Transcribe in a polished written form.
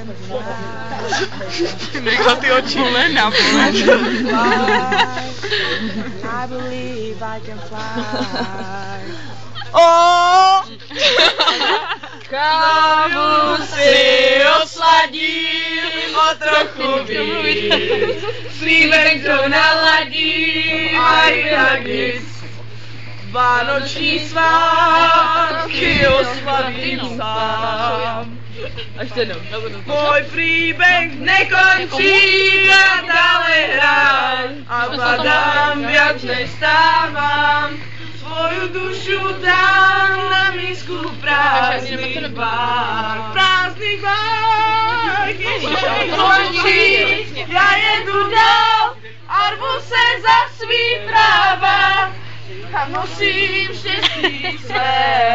can fly. Nechal ty oči len na I poň. can fly. I believe I can fly. Oh! Kávu si osladím o trochu víc, slíbek to naladím a jinak nic. Vánoční svátky oslavím sám. Môj príbeh nekončí, ja dále hrám a padám, viac nestávam. Svoju dušu dám na misku prázdnych bár. Prázdnych bár, Ježiš nekončí, ja jedu dál a rvu se za svý práva. A nosím štěstí své.